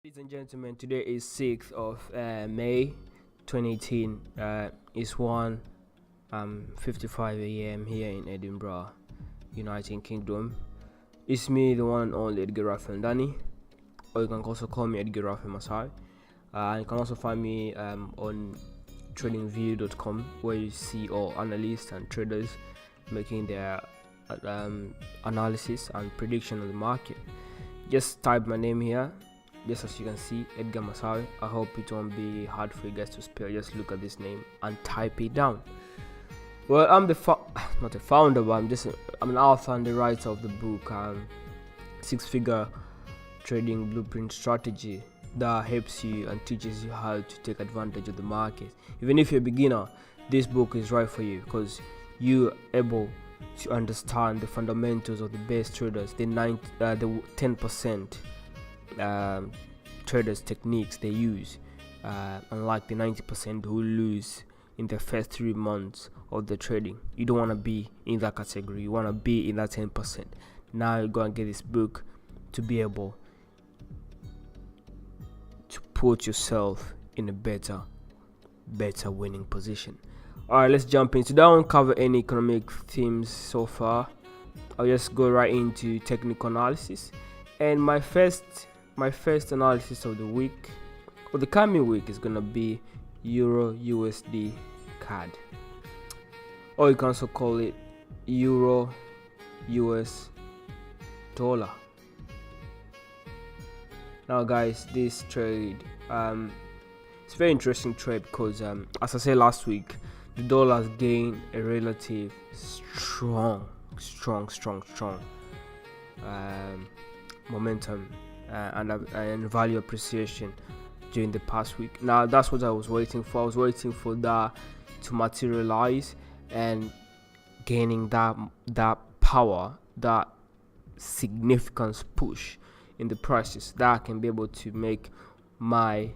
Ladies and gentlemen, today is 6th of May 2018. It's 1:55 a.m. here in Edinburgh, United Kingdom. It's me, the one and only Edgar Danny, or you can also call me Edgar Masai. You can also find me on tradingview.com, where you see all analysts and traders making their analysis and prediction of the market. Just type my name here. Just as you can see, Edgar Masai. I hope it won't be hard for you guys to spell. Just look at this name and type it down. Well, I'm not a founder, but I'm an author and the writer of the book, Six-Figure Trading Blueprint Strategy, that helps you and teaches you how to take advantage of the market. Even if you're a beginner, this book is right for you because you're able to understand the fundamentals of the best traders, the 10% traders techniques they use, unlike the 90% who lose in the first 3 months of the trading. You don't want to be in that category. You want to be in that 10%. Now you're going to get this book to be able to put yourself in a better winning position. Alright, let's jump into that. I won't cover any economic themes so far. I'll just go right into technical analysis. And my first analysis of the week, or the coming week, is gonna be EURUSD CAD, or you can also call it Euro US dollar. Now, guys, this trade, it's a very interesting trade because, as I said last week, the dollar has gained a relative strong momentum and value appreciation during the past week. Now that's what I was waiting for. I was waiting for that to materialize and gaining that power, that significance push in the prices, that I can be able to make my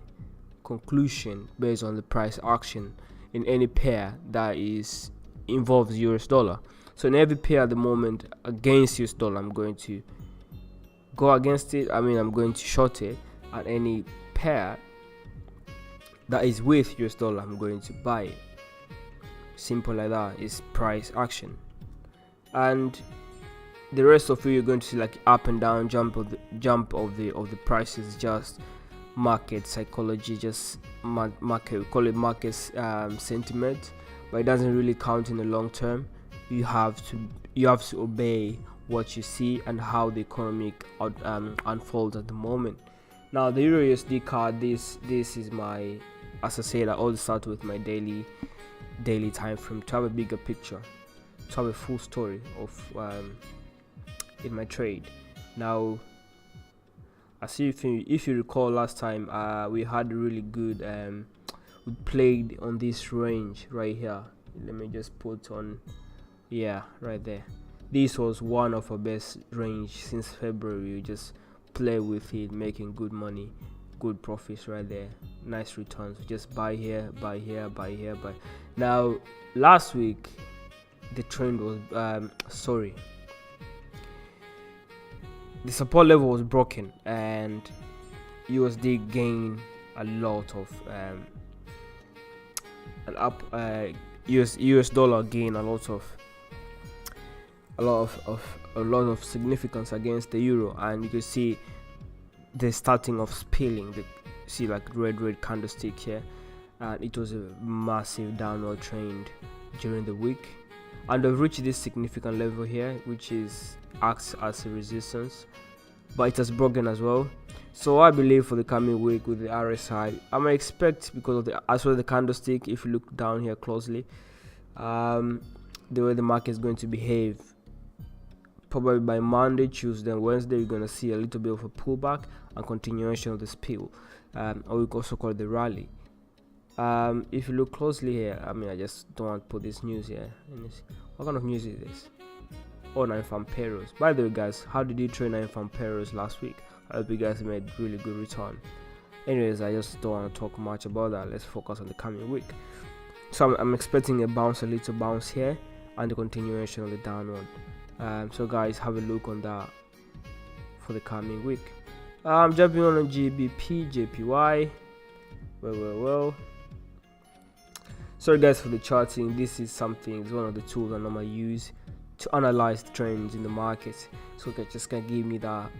conclusion based on the price action in any pair that involves US dollar. So in every pair at the moment against US dollar, I'm going to go against it. I'm going to short it. At any pair that is with US dollar, I'm going to buy it. Simple like that. Is price action. And the rest of it, you're going to see like up and down jump of the prices, just market psychology, just market, we call it market sentiment, but it doesn't really count in the long term. You have to obey what you see and how the economy unfolds at the moment. Now the EURUSD card, this is my, as I said, I always start with my daily time frame to have a bigger picture, to have a full story of in my trade. Now, I see if you recall last time, we had a really good we played on this range right here. Let me just put on, yeah, right there. This was one of our best range since February. You just play with it, making good money, good profits right there, nice returns. Just buy here, buy here, buy here, buy. Now last week the trend was the support level was broken and USD gained a lot of US dollar gained a lot of significance against the euro, and you can see the starting of spilling. See like red candlestick here, and it was a massive downward trend during the week, and we've reached this significant level here, which acts as a resistance, but it has broken as well. So I believe for the coming week with the RSI, I might expect, because of the candlestick, if you look down here closely, the way the market is going to behave, probably by Monday, Tuesday, and Wednesday, you're going to see a little bit of a pullback and continuation of the spill, or we can also call it the rally. If you look closely here, I just don't want to put this news here. What kind of news is this? Oh, 9 Pairos. By the way, guys, how did you trade 9 Pairos last week? I hope you guys made really good return. Anyways, I just don't want to talk much about that. Let's focus on the coming week. So I'm expecting a little bounce here, and the continuation of the downward. So guys, have a look on that for the coming week. I'm jumping on GBPJPY. Well. Sorry guys for the charting. This is something, it's one of the tools I normally use to analyze the trends in the market. So it just can give me that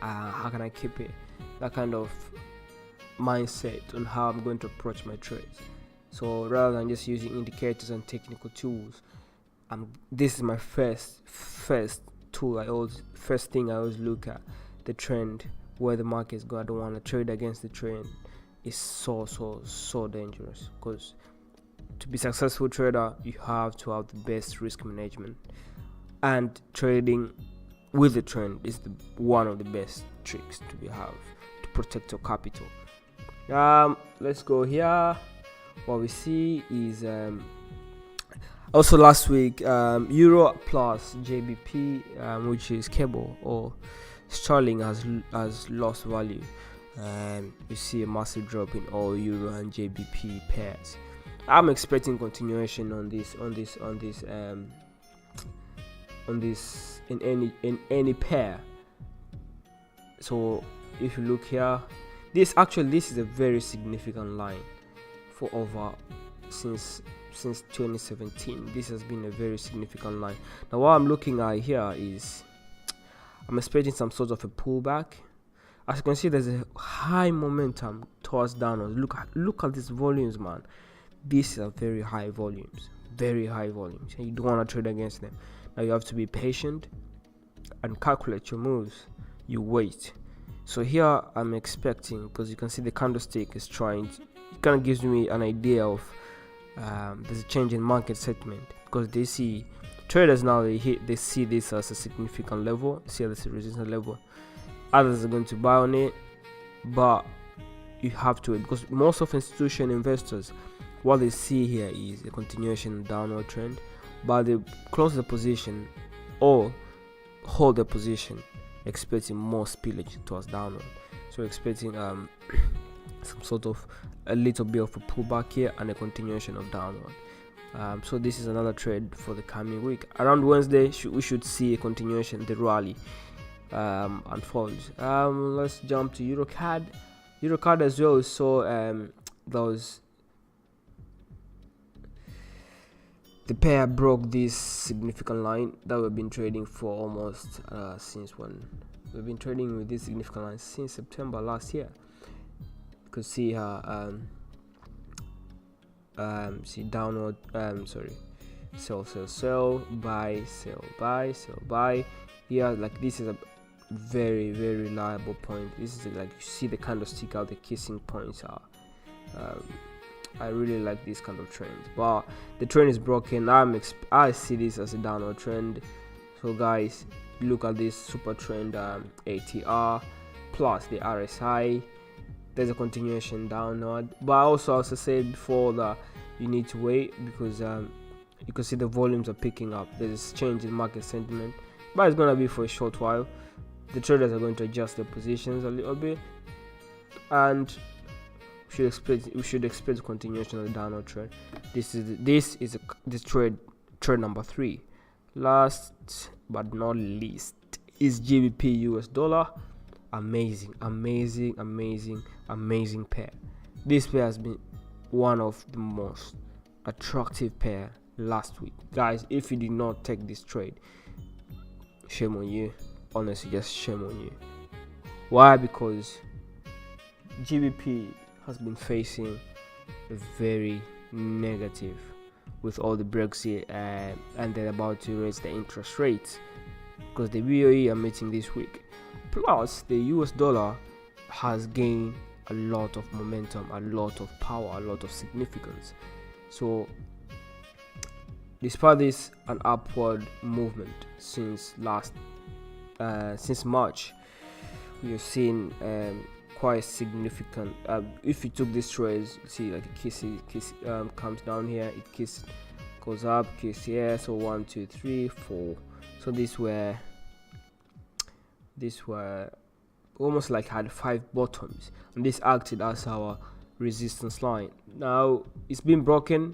how can I keep it, that kind of mindset on how I'm going to approach my trades. So rather than just using indicators and technical tools, this is my first tool. First thing I always look at the trend, where the market is going. I don't want to trade against the trend. It's so dangerous, because to be a successful trader you have to have the best risk management, and trading with the trend is one of the best tricks to have to protect your capital. Let's go here. What we see is also last week Euro plus GBP, which is cable or sterling, has lost value. You see a massive drop in all Euro and GBP pairs. I'm expecting continuation on this in any pair. So if you look here, this is a very significant line for over since 2017. This has been a very significant line. Now what I'm looking at here is I'm expecting some sort of a pullback. As you can see, there's a high momentum towards downwards. Look at these volumes, man. These are very high volumes, and you don't want to trade against them. Now you have to be patient and calculate your moves. You wait. So here I'm expecting, because you can see the candlestick is trying to, it kind of gives me an idea of there's a change in market sentiment, because they see traders now, they see this as a significant level, see this as a resistance level. Others are going to buy on it, but you have to, because most of institutional investors, what they see here is a continuation downward trend, but they close the position or hold the position expecting more spillage towards downward. So expecting some sort of a little bit of a pullback here and a continuation of downward. So this is another trade for the coming week. Around Wednesday we should see a continuation, the rally unfolds. Let's jump to EURCAD as well. So the pair broke this significant line that we've been trading for almost since when? We've been trading with this significant line since September last year. You could see how see downward, sell, buy, buy. Here, like, this is a very reliable point. This is like, you see the candlestick out, the kissing points are I really like this kind of trend, but the trend is broken. I see this as a downward trend. So guys, look at this super trend, ATR plus the RSI. There's a continuation downward, but I also said before that you need to wait, because you can see the volumes are picking up. There's a change in market sentiment, but it's gonna be for a short while. The traders are going to adjust their positions a little bit, and we should expect continuation of the downward trend. This is trade number 3. Last but not least is GBP US dollar. Amazing pair. This pair has been one of the most attractive pair last week, guys. If you did not take this trade, shame on you. Honestly, just shame on you. Why? Because GBP has been facing a very negative with all the Brexit, and they're about to raise the interest rates, because the BOE are meeting this week. Plus the US dollar has gained a lot of momentum, a lot of power, a lot of significance. So despite this, an upward movement since March, we have seen quite significant. If you took this trade, see, like, kiss comes down here, it goes up, kiss here. So 1, 2, 3, 4. So these were almost like had 5 bottoms, and this acted as our resistance line. Now it's been broken,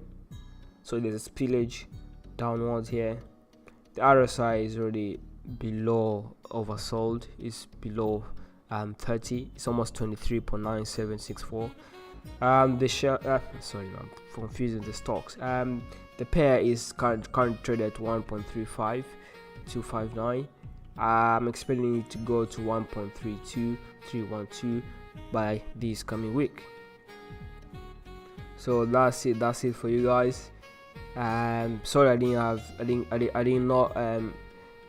so there's a spillage downwards here. The RSI is already below oversold. It's below 30. It's almost 23.9764. The share sorry, I'm confusing the stocks. The pair is currently traded at 1.35259. I'm expecting it to go to 1.32312 by this coming week. So that's it for you guys. Sorry I did not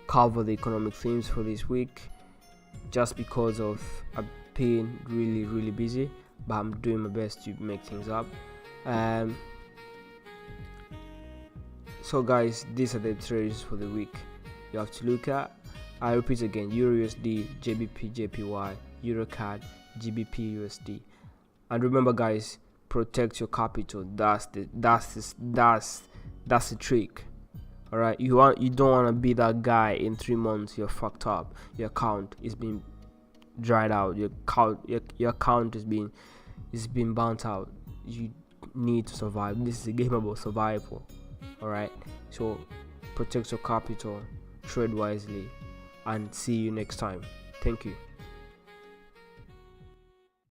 cover the economic themes for this week, just because of I've been really busy, but I'm doing my best to make things up. So guys, these are the trades for the week you have to look at. I repeat again: EURUSD, GBPJPY, EURCAD, GBPUSD. And remember guys, protect your capital. That's the trick. All right, you don't want to be that guy in 3 months you're fucked up, your account is being dried out, your account is being burnt out. You need to survive. This is a game about survival. All right, so protect your capital, trade wisely, and see you next time. Thank you.